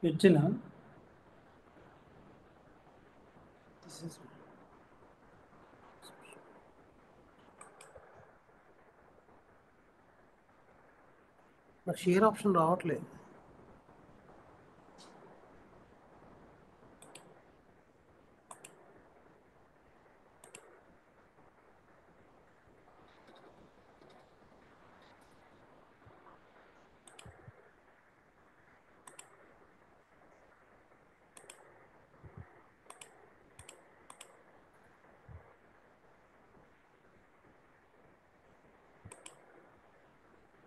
ఇచ్చిన This is నాకు share option రావట్లేదు.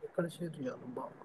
ఎక్కడ షేర్ చేయాలి బాబు?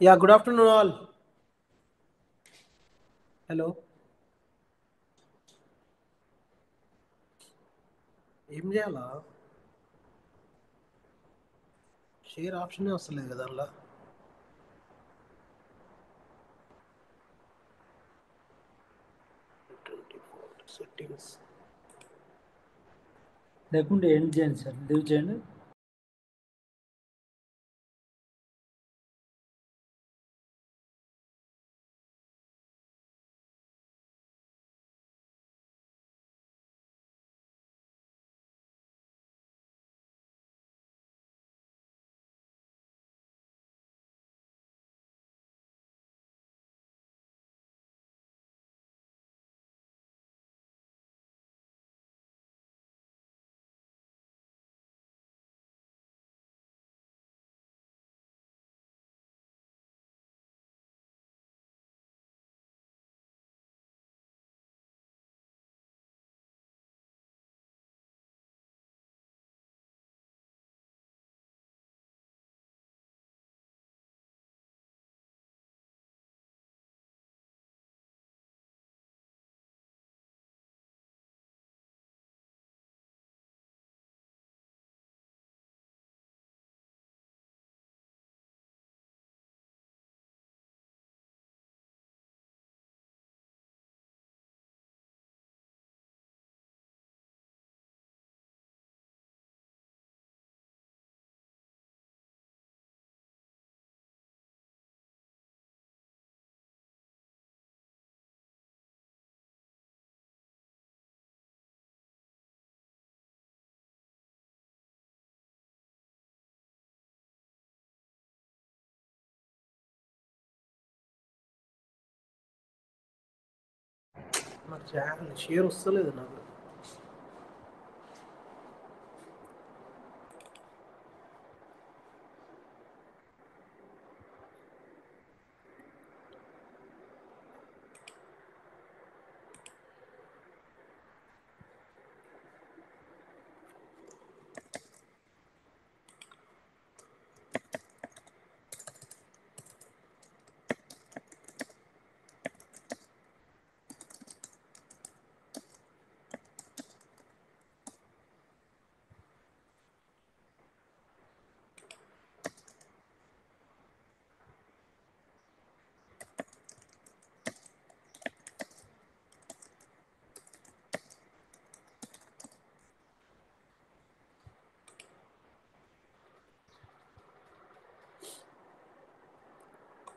Yeah, good afternoon all. Hello. ఏం చేయాలా? షేర్ ఆప్షనే వస్తలేదు కదా అందులో. సెట్టింగ్స్ లేకుంటే ఎండ్ చేయండి సార్, లీవ్ చేయండి. నాకు షేర్ వస్తలేదు నాకు.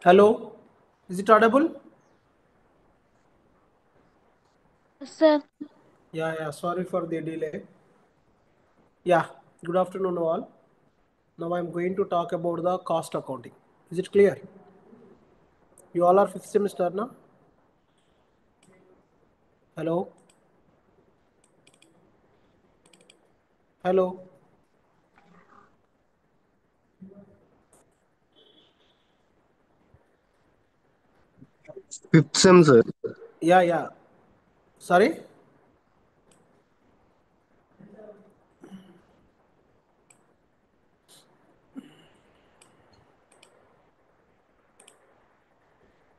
Hello, is it audible? Sir. Yeah, sorry for the delay. Yeah, good afternoon all. Now I'm going to talk about the cost accounting. Is it clear? You all are fifth semester now? Hello? Hello? Fifth sem, sir. Yeah. Sorry?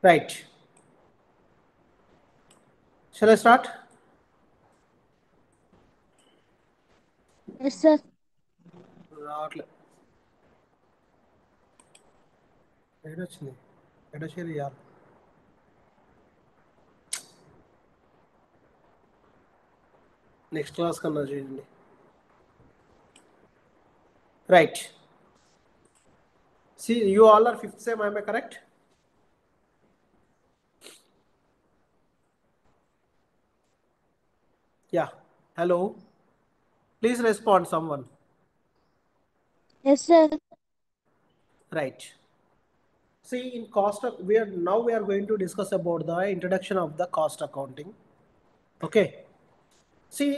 Right. Shall I start? Yes, sir. రావట్లే ఎడొచ్చింది ఎడొచ్చేది యారు next class కన్నా చేయండి right See, you all are fifth sem, am I correct? Yeah. Hello. Please respond, someone. Yes, sir. Right. See, in we are going to discuss about the introduction of the cost accounting. Okay. See,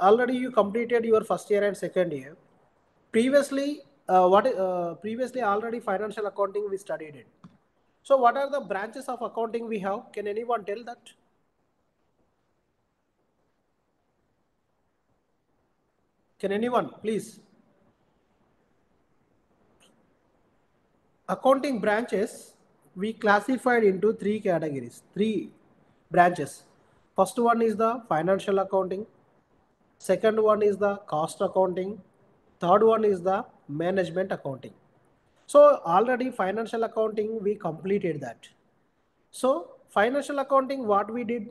already you completed your first year and second year. Previously already financial accounting we studied it. So what are the branches of accounting we have? Can anyone tell that? Can anyone please? Accounting branches we classified into three categories, three branches. First one is the financial accounting, second one is the cost accounting, third one is the management accounting. So already financial accounting we completed that. So financial accounting, what we did,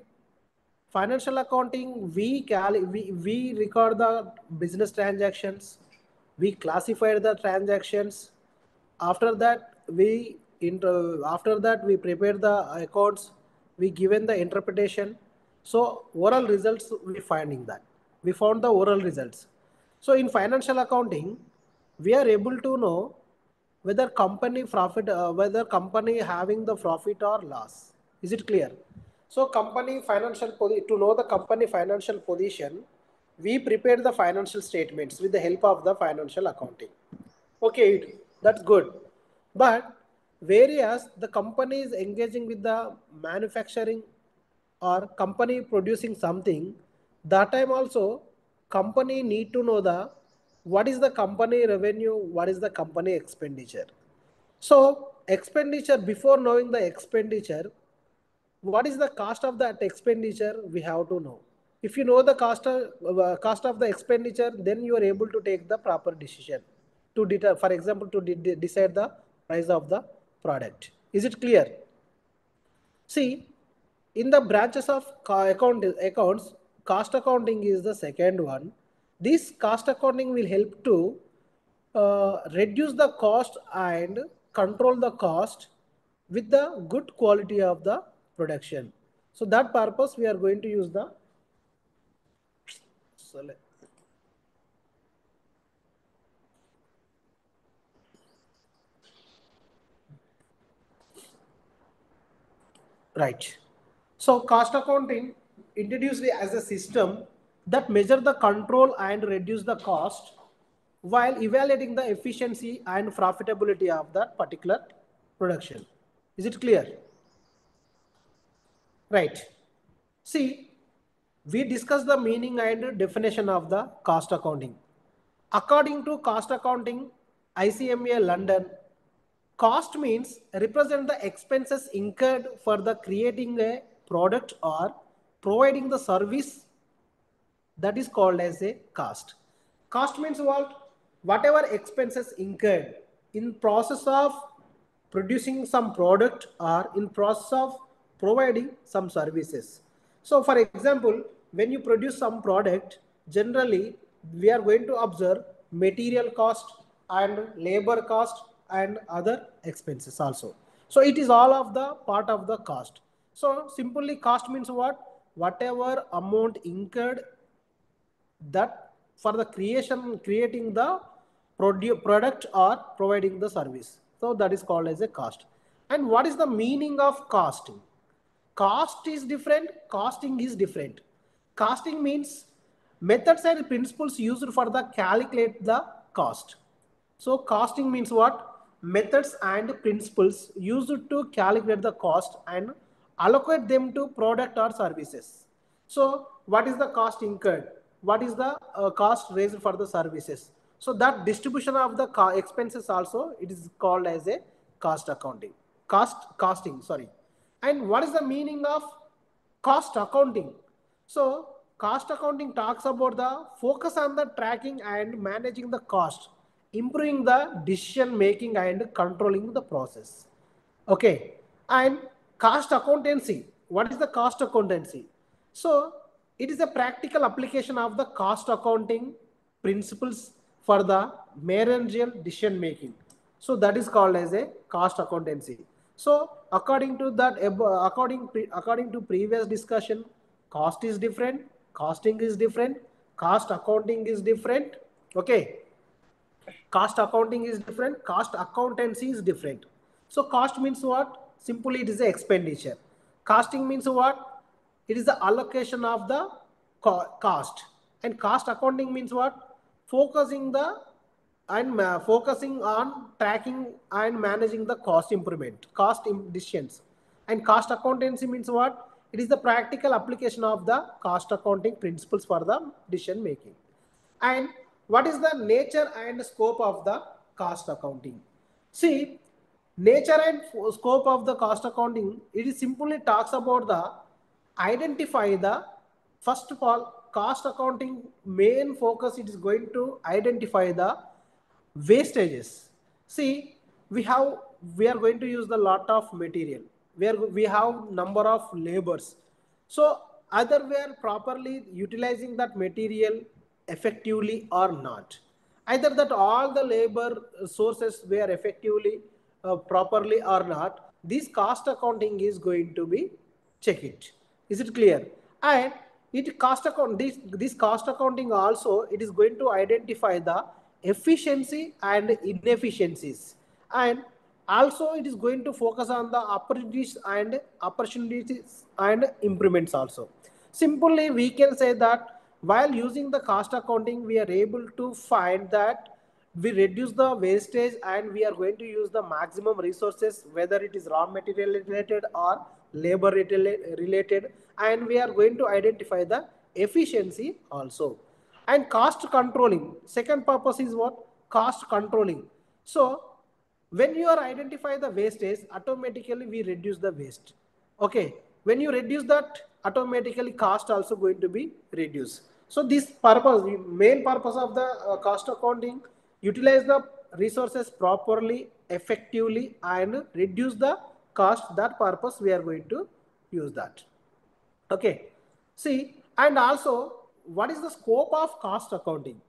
financial accounting we record the business transactions, we classified the transactions. After that after that we prepare the accounts, we given the interpretation. So oral results we found the oral results. So in financial accounting we are able to know whether company having the profit or loss. Is it clear? So to know the company financial position, we prepare the financial statements with the help of the financial accounting. Okay, that's good. But whereas the company is engaging with the manufacturing or company producing something, that time also company need to know the what is the company revenue, what is the company expenditure. So expenditure, before knowing the expenditure, what is the cost of that expenditure we have to know. If you know the cost of the expenditure, then you are able to take the proper decision to for example to decide the price of the product. Is it clear? See, in the branches of accounts, cost accounting is the second one. This cost accounting will help to reduce the cost and control the cost with the good quality of the production. So that purpose we are going to use the right. So cost accounting introduced as a system that measure the control and reduce the cost while evaluating the efficiency and profitability of that particular production. Is it clear? Right. See, we discussed the meaning and definition of the cost accounting. According to cost accounting, ICMA London, cost means represent the expenses incurred for the creating a product or providing the service, that is called as a cost. Cost means what? Whatever expenses incurred in process of producing some product or in process of providing some services. So for example, when you produce some product, generally we are going to observe material cost and labor cost and other expenses also. So it is all of the part of the cost. So simply cost means what? Whatever amount incurred that for the creating the product or providing the service. So that is called as a cost. And what is the meaning of costing? Cost is different, costing is different. Costing means methods and principles used for the calculate the cost. So costing means what? Methods and principles used to calculate the cost and allocate them to product or services. So what is the cost incurred? What is the cost raised for the services? So that distribution of the expenses also, it is called as a cost accounting. Costing, sorry. And what is the meaning of cost accounting? So cost accounting talks about the focus on the tracking and managing the cost, improving the decision making and controlling the process. Okay. And cost accountancy. What is the cost accountancy? So it is a practical application of the cost accounting principles for the managerial decision making. So that is called as a cost accountancy. So according to that, according to previous discussion, cost is different, costing is different, cost accounting is different. Okay, cost accounting is different, cost accountancy is different. So cost means what? Simply it is the expenditure. Costing means what? It is the allocation of the cost. And cost accounting means what? Focusing the and focusing on tracking and managing the cost improvement, decisions. And cost accountancy means what? It is the practical application of the cost accounting principles for the decision making. And what is the nature and scope of the cost accounting? See, nature and scope of the cost accounting, it is simply talks about the identify the, first of all, cost accounting main focus, it is going to identify the wastages. See, we are going to use the lot of material where we have number of labors. So either we are properly utilizing that material effectively or not. Either that all the labor sources were effectively properly or not. This cost accounting is going to be check it. Is it clear? And this cost accounting also, it is going to identify the efficiency and inefficiencies, and also it is going to focus on the opportunities and improvements also. Simply we can say that while using the cost accounting, we are able to find that we reduce the wastage and we are going to use the maximum resources, whether it is raw material related or labor related, and we are going to identify the efficiency also. And cost controlling, second purpose is what? Cost controlling. So when you are identify the wastage, automatically we reduce the waste. Okay, when you reduce that, automatically cost also going to be reduced. So this purpose, main purpose of the cost accounting, utilize the resources properly, effectively, and reduce the cost. That purpose we are going to use that. Okay, see, and also what is the scope of cost accounting?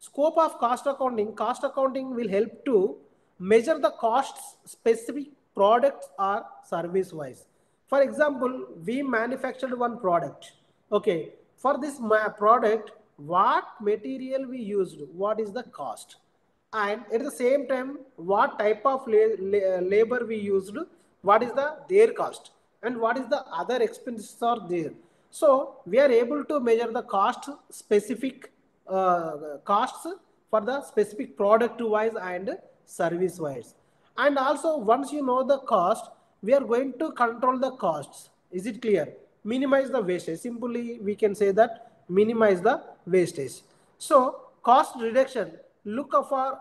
Scope of cost accounting will help to measure the costs specific products or service wise. For example, we manufactured one product. Okay, for this product, what material we used, what is the cost? And at the same time, what type of labor we used, what is their cost, and what is the other expenses are there. So we are able to measure the cost specific costs for the specific product wise and service wise. And also once you know the cost, we are going to control the costs. Is it clear? Minimize the wastage. Simply we can say that minimize the wastage. So cost reduction, look for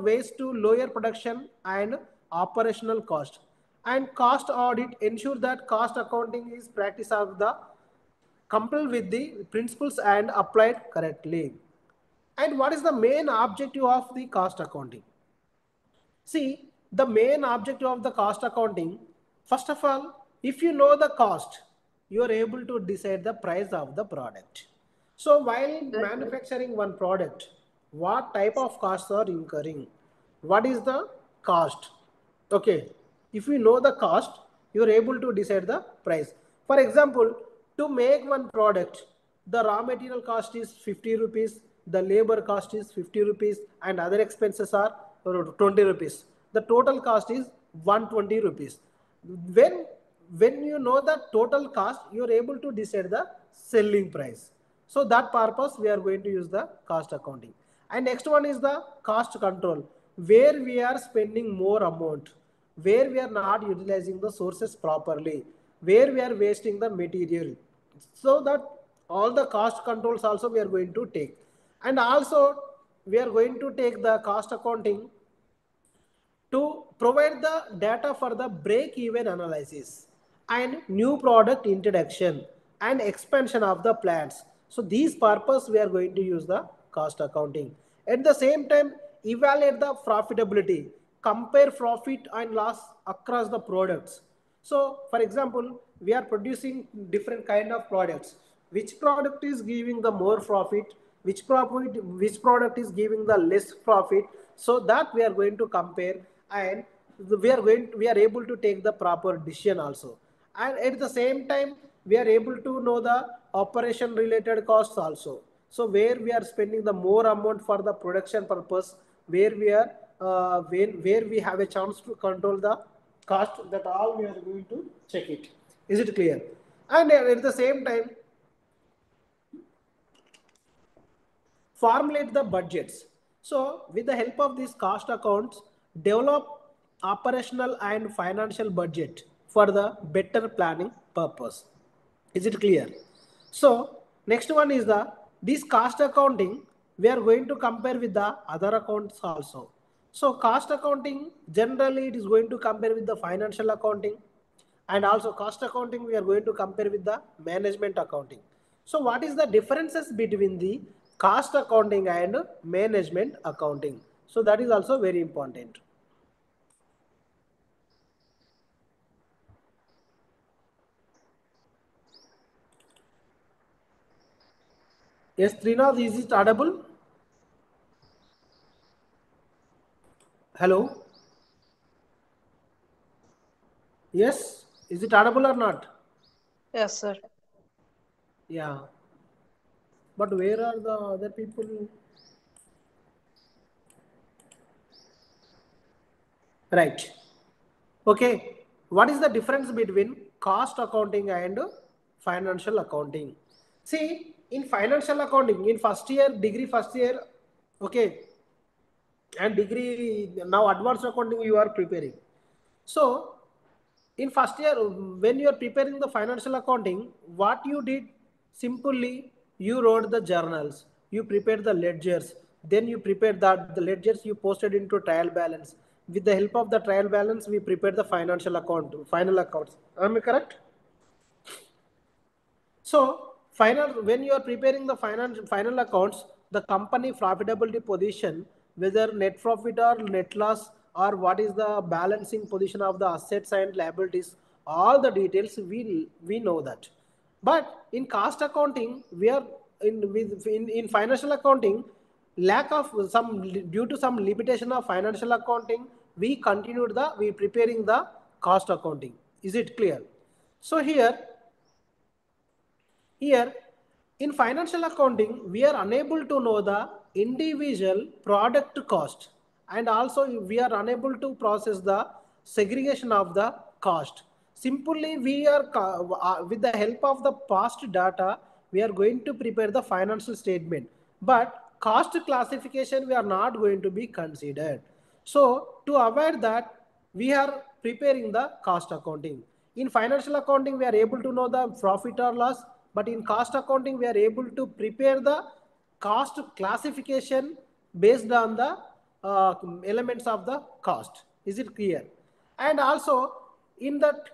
ways to lower production and operational cost. And cost audit, ensure that cost accounting is practice of the coupled with the principles and applied correctly. And what is the main objective of the cost accounting? See, the main objective of the cost accounting, first of all, if you know the cost, you are able to decide the price of the product. So while manufacturing one product, what type of costs are incurring? What is the cost? Okay, if you know the cost, you are able to decide the price. For example, to make one product, the raw material cost is 50 rupees, the labor cost is 50 rupees, and other expenses are 20 rupees. The total cost is 120 rupees. When when you know the total cost, you are able to decide the selling price. So that purpose we are going to use the cost accounting. And next one is the cost control, where we are spending more amount, where we are not utilizing the sources properly, where we are wasting the material. So that all the cost controls also we are going to take. And also we are going to take the cost accounting to provide the data for the break-even analysis and new product introduction and expansion of the plants. So these purpose we are going to use the cost accounting. At the same time, evaluate the profitability, compare profit and loss across the products. So for example, we are producing different kind of products. Which product is giving the more profit? Which product is giving the less profit? So that we are going to compare, and we are able to take the proper decision also. And at the same time, we are able to know the operation related costs also. So where we are spending the more amount for the production purpose, where we are where we have a chance to control the cost, that all we are going to check it. Is it clear? And at the same time, formulate the budgets. So with the help of these cost accounts, develop operational and financial budget for the better planning purpose. Is it clear? So next one is the this cost accounting we are going to compare with the other accounts also. So cost accounting generally it is going to compare with the financial accounting, and also cost accounting we are going to compare with the management accounting. So what is the differences between the cost accounting and management accounting? So that is also very important. Yes, Trinath, is it audible? Hello? Yes, is it audible or not? Yes, sir. Yeah. But where are the other people? Right. Okay. What is the difference between cost accounting and financial accounting? See, in financial accounting, in first year, degree first year, okay, and degree now advanced accounting you are preparing. So in first year, when you are preparing the financial accounting, what you did simply, you wrote the journals, you prepared the ledgers, then you prepared that the ledgers you posted into trial balance. With the help of the trial balance, we prepared the financial account, final accounts. Am I correct? So when you are preparing the final accounts, the company profitability position, whether net profit or net loss, or what is the balancing position of the assets and liabilities, all the details we know that. But in cost accounting, we are in financial accounting, lack of some due to some limitation of financial accounting, we preparing the cost accounting. Is it clear? So here, in financial accounting, we are unable to know the individual product cost, and also we are unable to process the segregation of the cost. Simply, we are with the help of the past data, we are going to prepare the financial statement, but cost classification we are not going to be considered. So to avoid that, we are preparing the cost accounting. In financial accounting, we are able to know the profit or loss, but in cost accounting, we are able to prepare the cost classification based on the elements of the cost. Is it clear? And also in that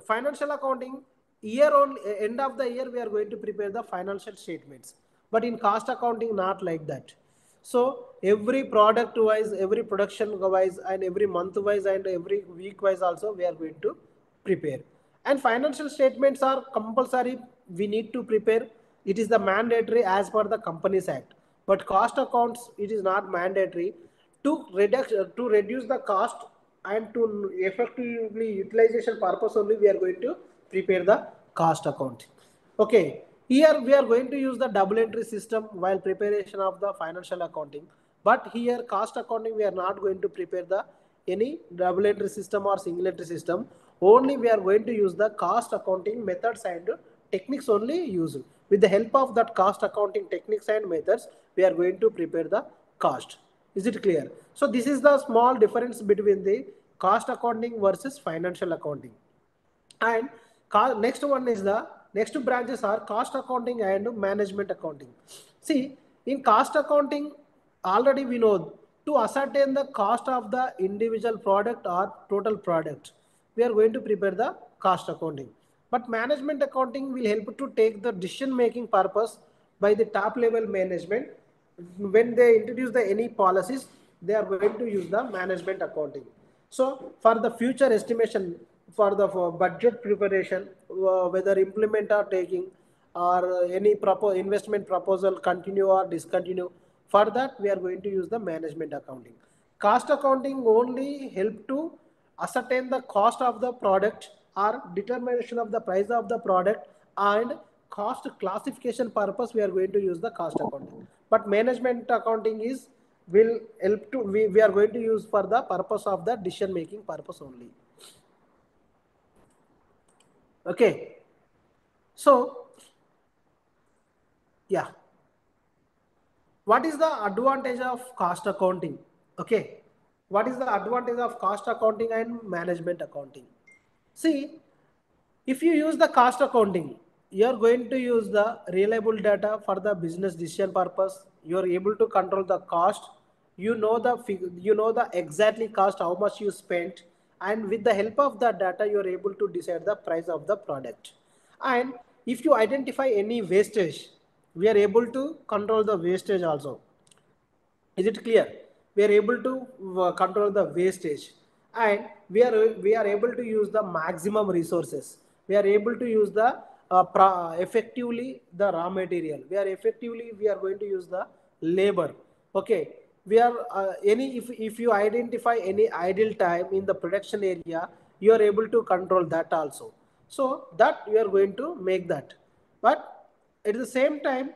financial accounting, year on end of the year, we are going to prepare the financial statements. But in cost accounting, not like that. So every product wise, every production wise, and every month wise, and every week wise also we are going to prepare. And financial statements are compulsory. We need to prepare. It is the mandatory as per the Companies Act. But cost accounts, it is not mandatory. To reduce the cost and to effectively utilization purpose only, we are going to prepare the cost account. Okay, here we are going to use the double entry system while preparation of the financial accounting, but here cost accounting we are not going to prepare the any double entry system or single entry system, only we are going to use the cost accounting methods and techniques only used. With the help of that cost accounting techniques and methods, we are going to prepare the cost. Is it clear? So this is the small difference between the cost accounting versus financial accounting. And next one is the next two branches are cost accounting and management accounting. See, in cost accounting, already we know to ascertain the cost of the individual product or total product, we are going to prepare the cost accounting. But management accounting will help to take the decision making purpose by the top level management. When they introduce the any policies, they are going to use the management accounting. So for the future estimation, for budget preparation, whether implement or taking, or any investment proposal continue or discontinue, for that we are going to use the management accounting. Cost accounting only help to ascertain the cost of the product or determination of the price of the product, and cost classification purpose we are going to use the cost accounting. But management accounting is will help to we are going to use for the purpose of the decision making purpose only. Okay, so yeah, what is the advantage of cost accounting? Okay, what is the advantage of cost accounting and management accounting? See, if you use the cost accounting, you are going to use the reliable data for the business decision purpose. You are able to control the cost. You know the exactly cost how much you spent, and with the help of that data, you are able to decide the price of the product. And if you identify any wastage, we are able to control the wastage also. Is it clear? We are able to control the wastage, and we are able to use the maximum resources. We are able to use the effectively the raw material. We are going to use the labor. Okay, we are any if you identify any idle time in the production area, you are able to control that also. So that you are going to make that, but at the same time,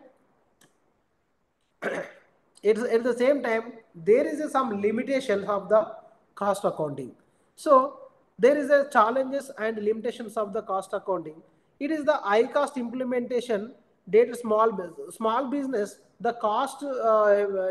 at the same time, there is some limitations of the cost accounting. So there is a challenges and limitations of the cost accounting. It is the high cost implementation data small business. The cost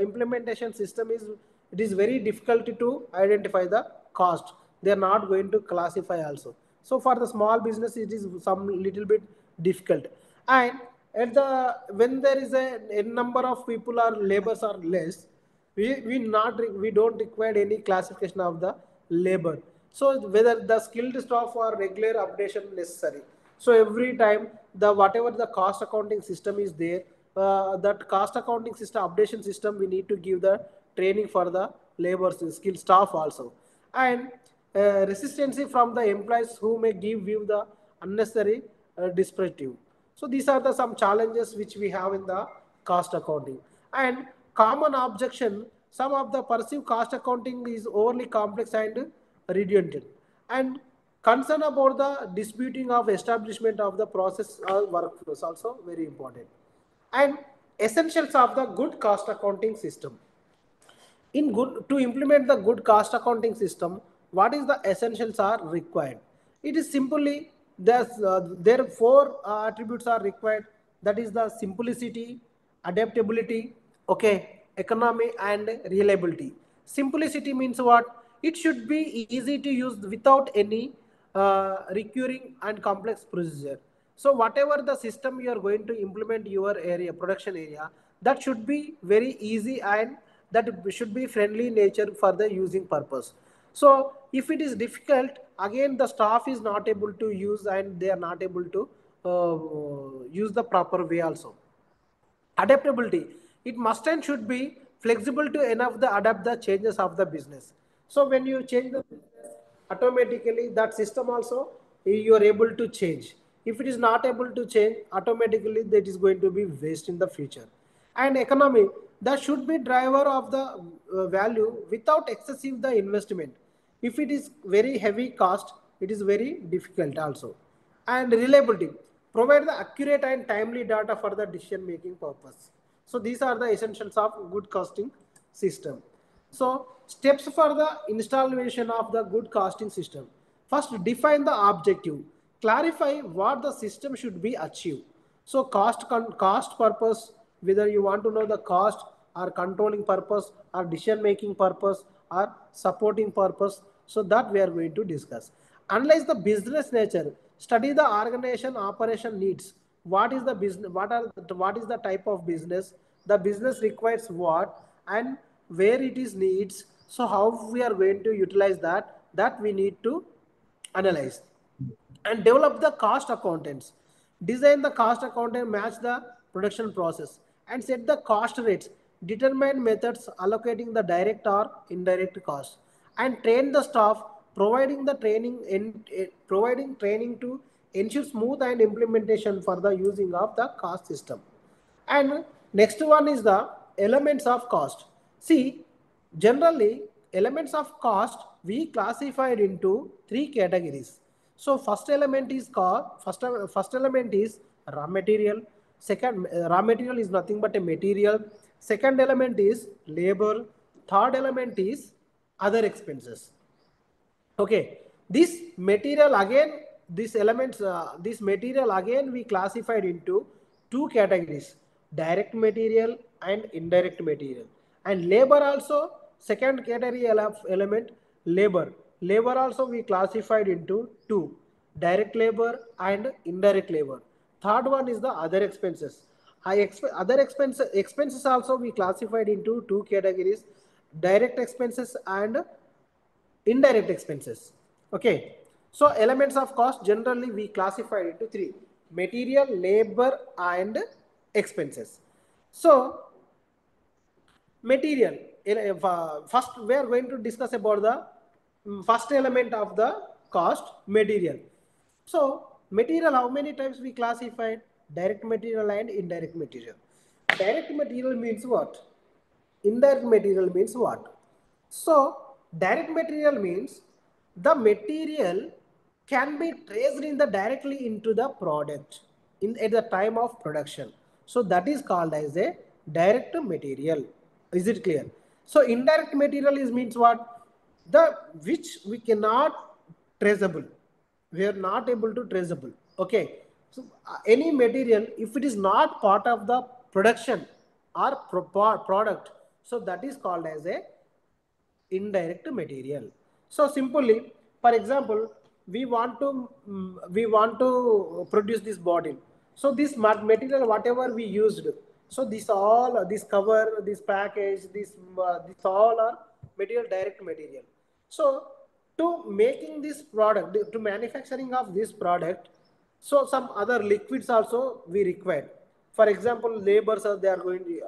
implementation system is it is very difficult to identify the cost. They are not going to classify also. So for the small business, it is some little bit difficult. And at the when there is a number of people or labors are less, we don't require any classification of the labor. So whether the skilled staff or regular updation necessary. So every time the whatever the cost accounting system is there, that cost accounting system updation system, we need to give the training for the laborers skilled staff also. And resistance from the employees who may give you the unnecessary disruptive. So these are the some challenges which we have in the cost accounting. And common objection, some of the perceived cost accounting is overly complex and redundant. And concern about the disputing of establishment of the process or workflows also very important. And essentials of the good cost accounting system. In good to implement the good cost accounting system, what is the essentials are required? It is simply there are four attributes are required. That is the simplicity, adaptability, okay, economy, and reliability. Simplicity means what? It should be easy to use without any recurring and complex procedure. So whatever the system you are going to implement your area, production area, that should be very easy, and that should be friendly nature for the using purpose. So if it is difficult, again the staff is not able to use, and they are not able to use the proper way also. Adaptability, it must and should be flexible to enough to adapt the changes of the business. So when you change the business, automatically that system also you are able to change. If it is not able to change, automatically that is going to be waste in the future. And economy, that should be driver of the value without excessive the investment. If it is very heavy cost, it is very difficult also. And reliability, provide the accurate and timely data for the decision making purpose. So these are the essentials of good costing system. So steps for the installation of the good costing system. First, define the objective. Clarify what the system should be achieved. So cost purpose, whether you want to know the cost or controlling purpose or decision making purpose or supporting purpose. So that we are going to discuss. Analyze the business nature. Study the organization operation needs. What is the business? What is the type of business? The business requires what and where it is needs. So how we are going to utilize that? That we need to analyze and develop the cost accountants. Design the cost accountant, match the production process and set the cost rates. Determine methods allocating the direct or indirect costs and train the staff, providing the training providing training to ensure smooth and implementation for the using of the cost system. And next one is the elements of cost. See, generally elements of cost we classified into three categories. So first element is cost. First element is raw material. Second, raw material is nothing but a material. Second element is labor. Third element is other expenses. Okay, this material again, this material again we classified into two categories: direct material and indirect material. And labor also, second category element, labor. Labor also we classified into two: direct labor and indirect labor. Third one is the other expenses. Other expenses also we classified into two categories: direct expenses and indirect expenses. Okay, so elements of cost generally we classified into three: material, labor and expenses. So material, first we are going to discuss about the first element of the cost, material. So material, how many types we classified? Direct material and indirect material. Direct material means what? Indirect material means what? So direct material means the material can be traced in the directly into the product in at the time of production. So that is called as a direct material. Is it clear? So indirect material is means what? The which we cannot traceable. We are not able to traceable. Okay. So any material, if it is not part of the production or product, so that is called as a indirect material. So simply, for example, we want to produce this bottle. So this material, whatever we used, so this all, this cover, this package, this all are material, direct material. So to making this product, to manufacturing of this product, so some other liquids also we require. For example, laborers are they are going to,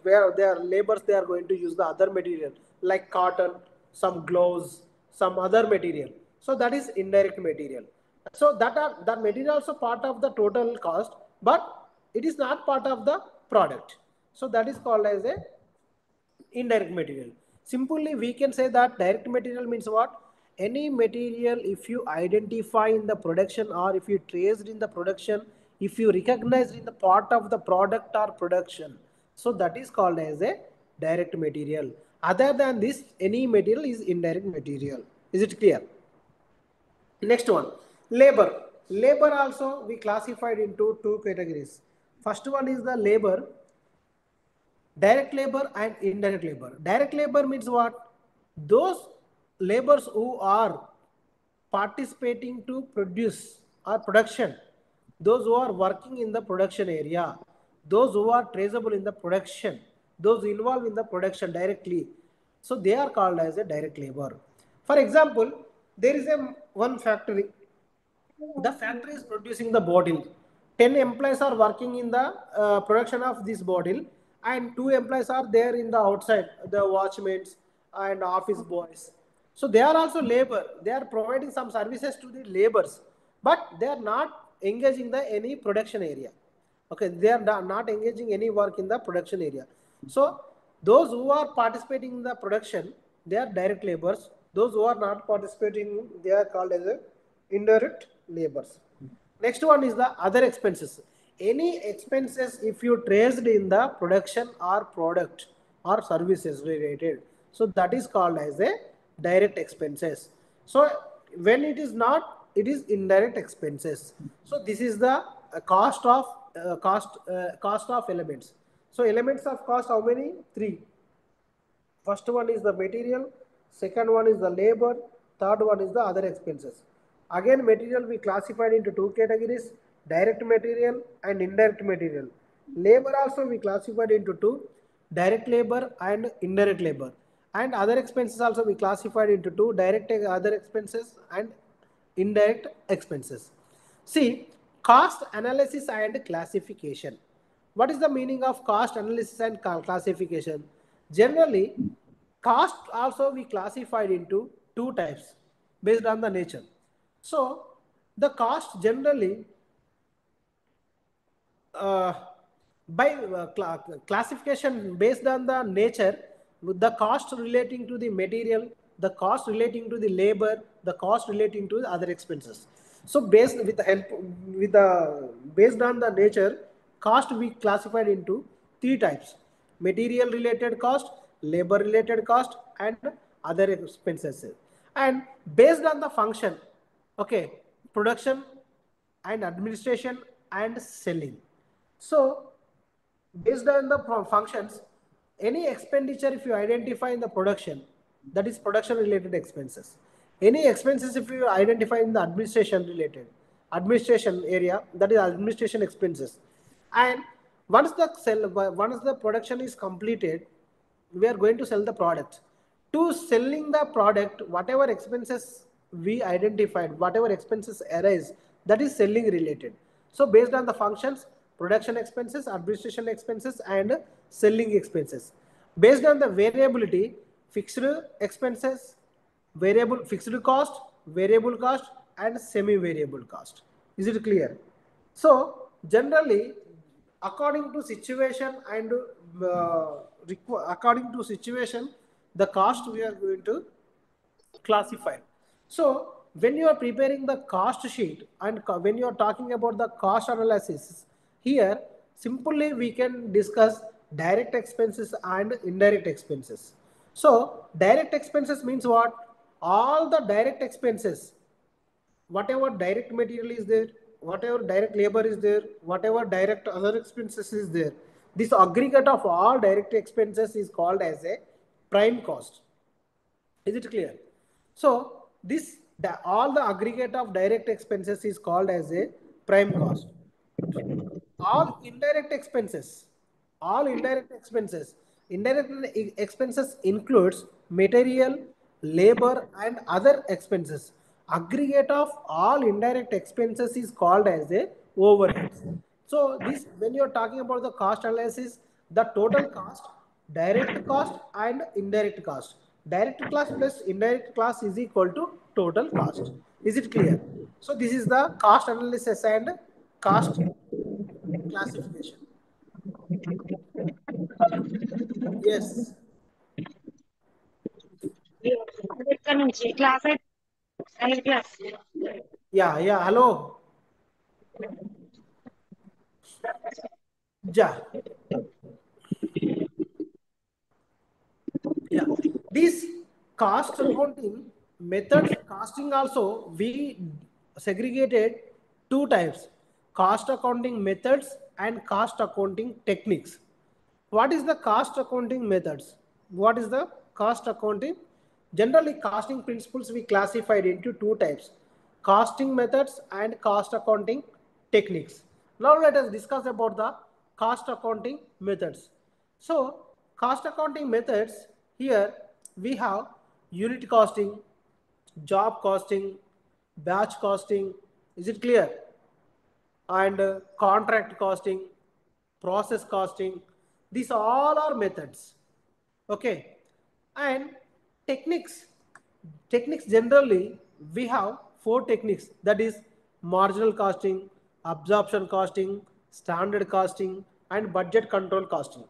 where they are laborers they are going to use the other material like cotton, some gloves, some other material. So that is indirect material. So that material also part of the total cost, but it is not part of the product. So that is called as a indirect material. Simply, we can say that direct material means what? Any material, if you identify in the production or if you traced in the production, if you recognized in the part of the product or production, so that is called as a direct material. Other than this, any material is indirect material. Is it clear? Next one, labor. Labor also we classified into two categories. First one is the labor, direct labor and indirect labor. Direct labor means what? Those laborers who are participating to produce or production, those who are working in the production area, those who are traceable in the production, those involved in the production directly. So they are called as a direct labor. For example, there is a one factory, the factory is producing the bottle. 10 employees are working in the production of this bottle and 2 employees are there in the outside, the watchmen and office boys. So they are also labor. They are providing some services to the laborers, but they are not engaging the any production area. Okay, they are not engaging any work in the production area. So those who are participating in the production, they are direct laborers. Those who are not participating, they are called as a indirect labors. Next one is the other expenses. Any expenses if you traced in the production or product or services related, So that is called as a direct expenses. So when it is not, it is indirect expenses. So this is the cost of elements. So elements of cost, how many? Three. First one is the material, second one is the labor, third one is the other expenses. Again, material we classified into two categories, direct material and indirect material. Labor also we classified into two, direct labor and indirect labor. And other expenses also we classified into two, direct other expenses and indirect expenses. See, cost analysis and classification. What is the meaning of cost analysis and classification? Generally, cost also we classified into two types based on the nature. So, the cost generally uh, by classification based on the nature, the cost relating to the material, the cost relating to the labor, the cost relating to the other expenses. So based with the help with the based on the nature, cost we classified into three types: material related cost, labor related cost, and other expenses. And based on the function, okay, production and administration and selling. So based on the functions, any expenditure if you identify in the production, that is production related expenses. Any expenses if you identify in the administration area, that is administration expenses. And once the production is completed, we are going to sell the product. To selling the product, whatever expenses we identified, whatever expenses arise, that is selling related. So based on the functions, production expenses, administration expenses, and selling expenses. Based on the variability, fixed expenses, variable fixed cost, variable cost, and semi-variable cost. Is it clear? So generally, according to situation and according to situation, the cost we are going to classify. So when you are preparing the cost sheet and when you are talking about the cost analysis, here simply we can discuss direct expenses and indirect expenses. So direct expenses means what? All the direct expenses, whatever direct material is there, whatever direct labor is there, whatever direct other expenses is there, this aggregate of all direct expenses is called as a prime cost. Is it clear? So this all the aggregate of direct expenses is called as a prime cost. All indirect expenses, all indirect expenses, indirect expenses includes material, labor, and other expenses. Aggregate of all indirect expenses is called as a overheads. So this, when you are talking about the cost analysis, the total cost, direct cost, and indirect cost. Direct cost plus indirect cost is equal to total cost. Is it clear? So this is the cost analysis and cost classification. Yes. ఎక్కడి నుంచి class అయితే class Yeah, yeah. Hello. Ja. Yeah. These cost accounting methods, costing also, we segregated two types: cost accounting methods and cost accounting techniques. What is the cost accounting methods? What is the cost accounting? Generally, costing principles we classified into two types: costing methods and cost accounting techniques. Now let us discuss about the cost accounting methods. So, cost accounting methods, here we have unit costing, job costing, batch costing. Is it clear? And contract costing, process costing. These all are methods. Okay. And techniques. Techniques generally, we have four techniques, that is marginal costing, absorption costing, standard costing, and budget control costing.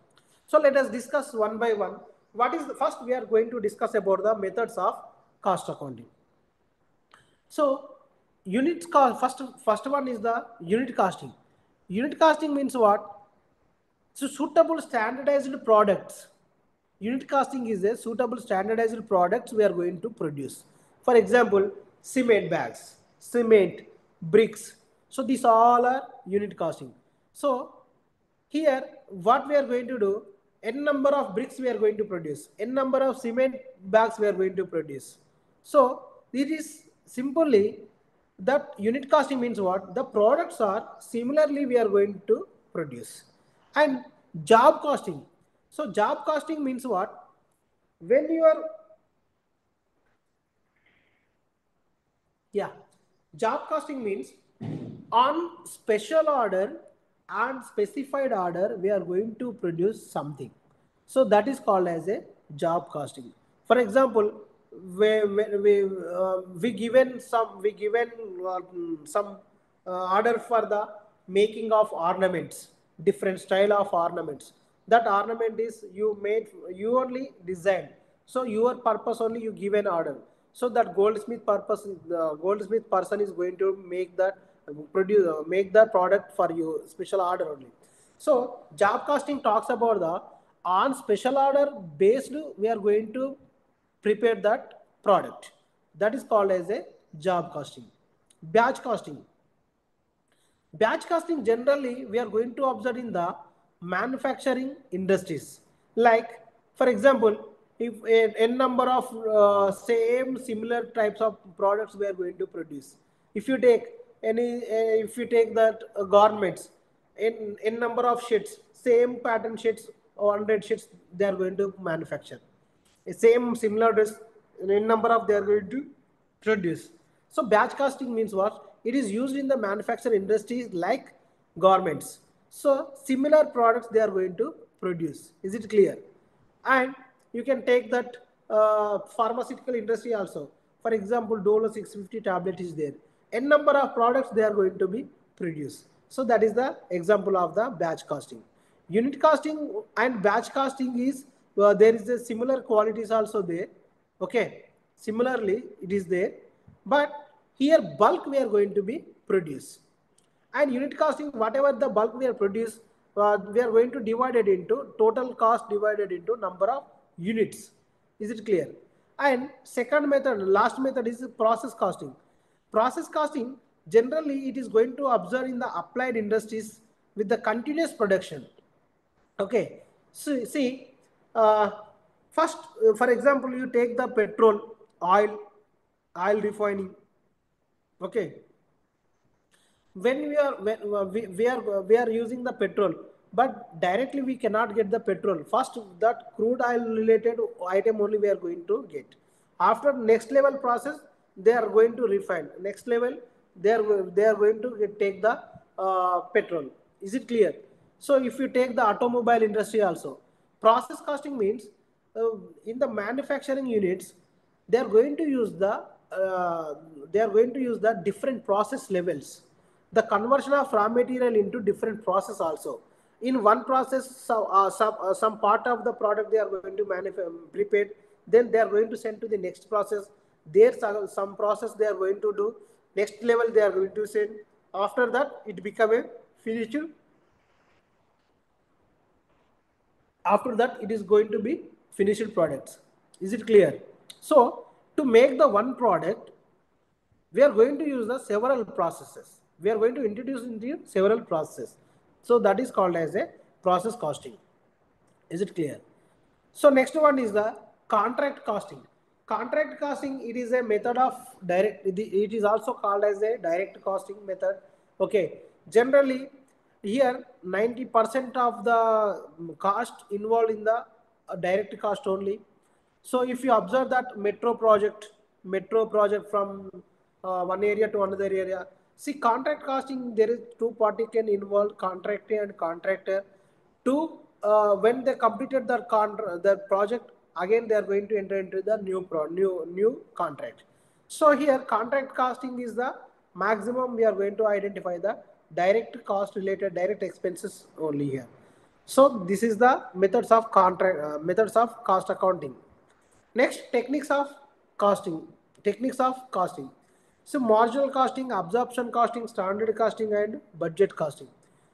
So let us discuss one by one. What is the first? We are going to discuss about the methods of cost accounting. So unit cost, first one is the unit costing. Unit costing means what? So suitable standardized products. Unit costing is a suitable standardized products we are going to produce. For example, cement bags, cement, bricks. So these all are unit costing. So here what we are going to do, n number of bricks we are going to produce, n number of cement bags we are going to produce. So it is simply that unit costing means what? The products are similarly we are going to produce. And job costing. So job costing means what? When you are, yeah, job costing means on special order and specified order we are going to produce something. So that is called as a job costing. For example, we given some order for the making of ornaments, different style of ornaments. That ornament is you made, you only design. So your purpose only you give an order. So that goldsmith person is going to make that make the product for you special order only. So job costing talks about the on special order based we are going to prepare that product. That is called as a job costing. Batch costing. Batch costing generally we are going to observe in the manufacturing industries. Like for example, if a n number of same similar types of products we are going to produce. If you take if you take that garments, in number of sheets, same pattern sheets or 100 sheets they are going to manufacture. Same similar dress in number of they are going to produce. So batch casting means what? It is used in the manufacturing industries like garments. So similar products they are going to produce. Is it clear? And you can take that pharmaceutical industry also. For example, Dolo 650 tablet is there. N number of products they are going to be produced. So that is the example of the batch casting. Unit casting and batch casting is there is a similar qualities also there. Okay, similarly it is there, but here bulk we are going to be produce. And unit costing, whatever the bulk we are produce, we are going to divide it into total cost divided into number of units. Is it clear? And second method, last method is process costing. Process costing generally it is going to observe in the applied industries with the continuous production. Okay, so see, uh, first, for example, you take the petrol, oil refining. Okay, when we are using the petrol, but directly we cannot get the petrol. First, that crude oil related item only we are going to get. After next level process, they are going to refine. Next level, they are going to take the petrol. Is it clear? So if you take the automobile industry also, process costing means in the manufacturing units, they are going to use the different process levels, the conversion of raw material into different process also. In one process, some part of the product they are going to prepare, then they are going to send to the next process. There some process they are going to do, next level they are going to send. After that it become a finished. After that it is going to be finished products. Is it clear? So to make the one product, we are going to use the several processes. We are going to introduce into several processes. So that is called as a process costing. Is it clear? So next one is the contract costing. Contract costing, it is a method of direct, it is also called as a direct costing method. Okay, generally here 90% of the cost involved in the direct cost only. So if you observe that metro project from one area to another area, see contract costing, there is two party can involve, contractor and contractor. To when they completed their project, again they are going to enter into the new contract. So here contract costing is the maximum we are going to identify the direct cost related direct expenses only here. So this is the methods of cost accounting. Next, techniques of costing. Techniques of costing. So marginal costing, absorption costing, standard costing, and budget costing.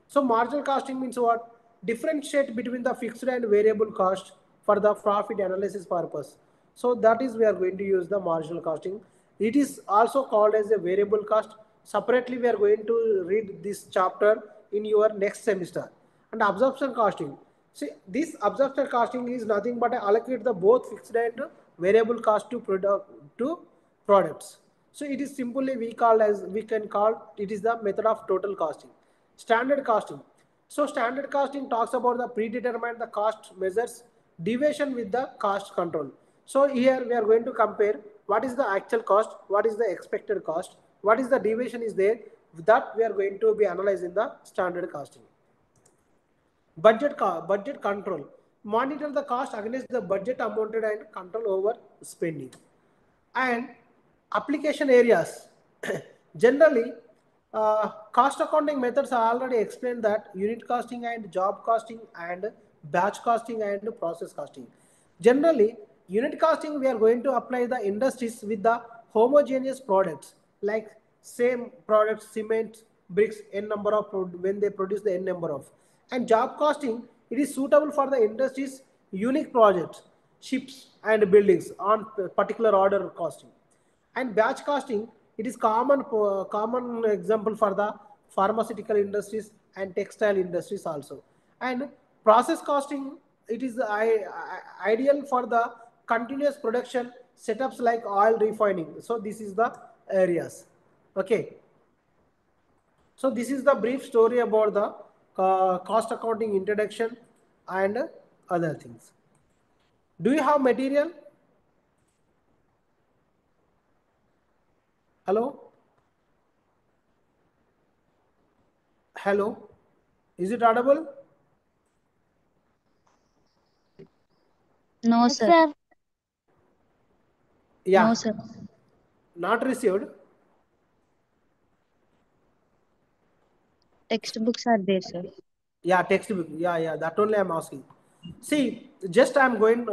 So marginal costing means what? Differentiate between the fixed and variable cost for the profit analysis purpose. So that is we are going to use the marginal costing. It is also called as a variable cost. Separately, we are going to read this chapter in your next semester. And absorption costing. See, this absorption costing is nothing but allocate the both fixed and variable cost to product to products. So it is simply we can call it is the method of total costing. Standard costing. So standard costing talks about the predetermined the cost measures deviation with the cost control. So here we are going to compare what is the actual cost, what is the expected cost, what is the deviation is there, that we are going to be analyzing the standard costing. Budget control. Monitor the cost against the budget amounted and control over spending. And application areas. Generally, cost accounting methods are already explained that unit costing and job costing and batch costing and process costing. Generally, unit costing we are going to apply the industries with the homogeneous products like same products, cement, bricks, n number of when they produce the n number of. And job costing it is suitable for the industries unique projects, ships and buildings on particular order costing. And batch costing it is common example for the pharmaceutical industries and textile industries also. And process costing it is ideal for the continuous production setups like oil refining. So this is the areas. Okay, so this is the brief story about the cost accounting introduction and other things. Do you have material? Hello? Hello? Is it audible? No, Yes, sir. sir. Yeah, No, sir. not received. Textbooks are there, sir. Yeah, textbook. Yeah, that only I'm asking. See, just I'm going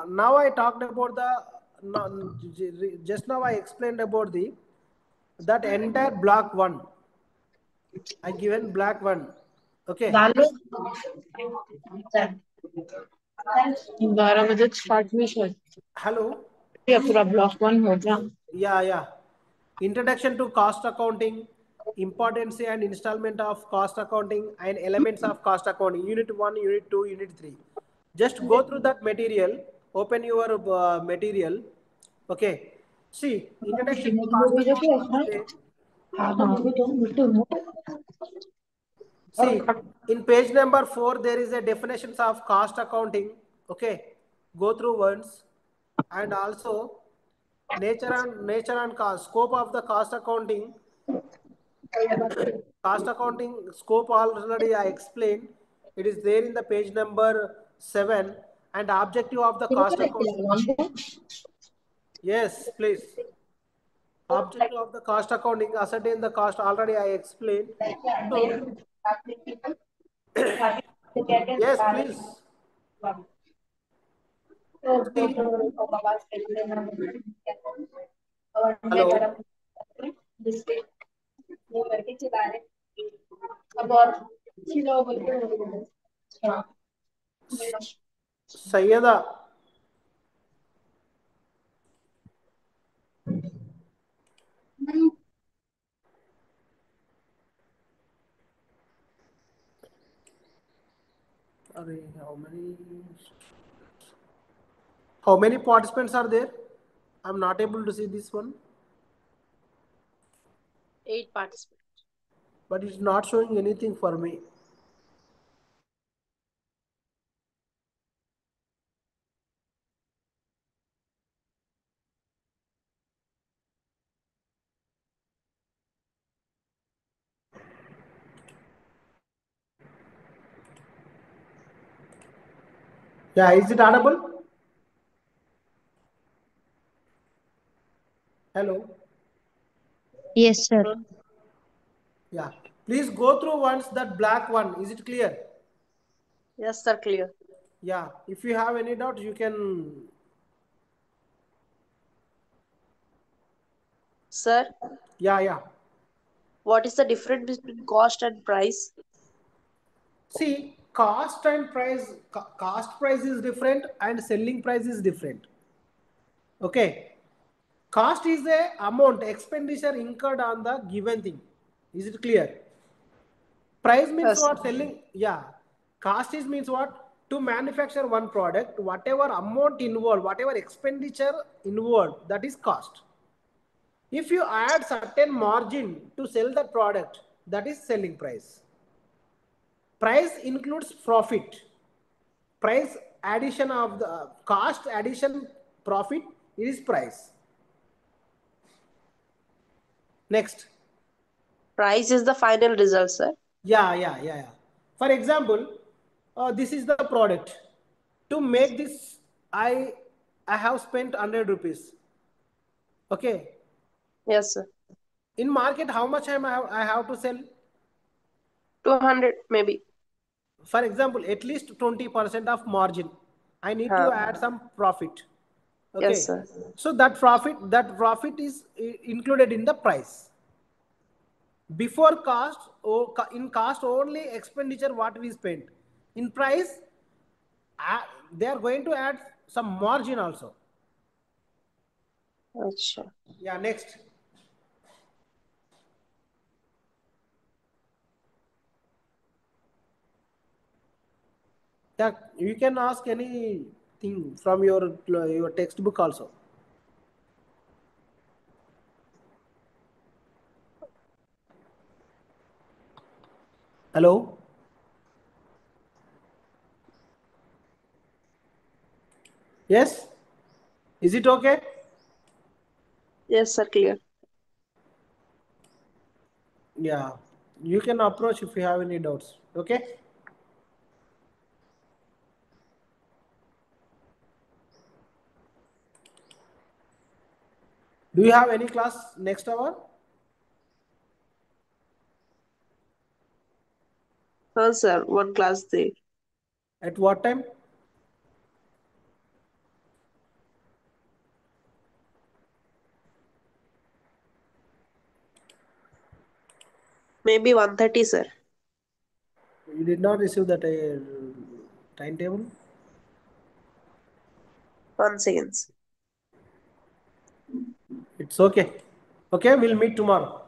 now. I talked about the just now I explained about the that entire block one. I given black one. Okay. डालो 12 बजे start हुई शायद Hello. ये पूरा block 1 हो गया Yeah. Introduction to cost accounting, importance and installment of cost accounting, and elements of cost accounting. Unit 1, Unit 2, Unit 3. Just go through that material. Open your material. Okay. See, introduction to cost accounting is there. हाँ हाँ See, in page number 4, there is a definitions of cost accounting. Okay. Go through once. And also nature and cost, scope of the cost accounting. Cost accounting scope already I explained. It is there in the page number 7 and objective of the cost accounting. Yes, please. Objective of the cost accounting, ascertain the cost already I explained. So, yes, please. See, hello. Sayyada. How many participants are there? I'm not able to see this one. 8 participants. But it's not showing anything for me. Yeah, is it audible? Hello. Yes, sir. Yeah. Please go through once that black one. Is it clear? Yes, sir, clear. Yeah. If you have any doubt, you can. Sir, Yeah. what is the difference between cost and price? See, cost and price, cost price is different and selling price is different. Okay. Cost is the amount, expenditure incurred on the given thing. Is it clear? Price means Yes, sir. what? Selling. Yeah. Cost is means what? To manufacture one product, whatever amount involved, whatever expenditure involved, that is cost. If you add certain margin to sell that product, that is selling price. Price includes profit. Price addition of the cost addition profit is price. Next. Price is the final result, sir. Yeah. For example, this is the product. To make this, I have spent 100 rupees. Okay. Yes, sir. In market, how much I have to sell? 200 maybe. For example, at least 20% of margin. I need to Huh. add some profit. Yes, Okay. sir. So that profit is included in the price. Before cost, or in cost only expenditure what we spent. In price, they are going to add some margin also. Acha. Yeah, next. Yeah, you can ask anything from your textbook also. Hello. Yes. Is it okay? Yes, sir. Clear. Yeah. You can approach if you have any doubts. Okay. Do you have any class next hour? Huh, sir. One class there. At what time? Maybe 1:30, sir. You did not receive that timetable? 1 second. It's okay. Okay, we'll meet tomorrow.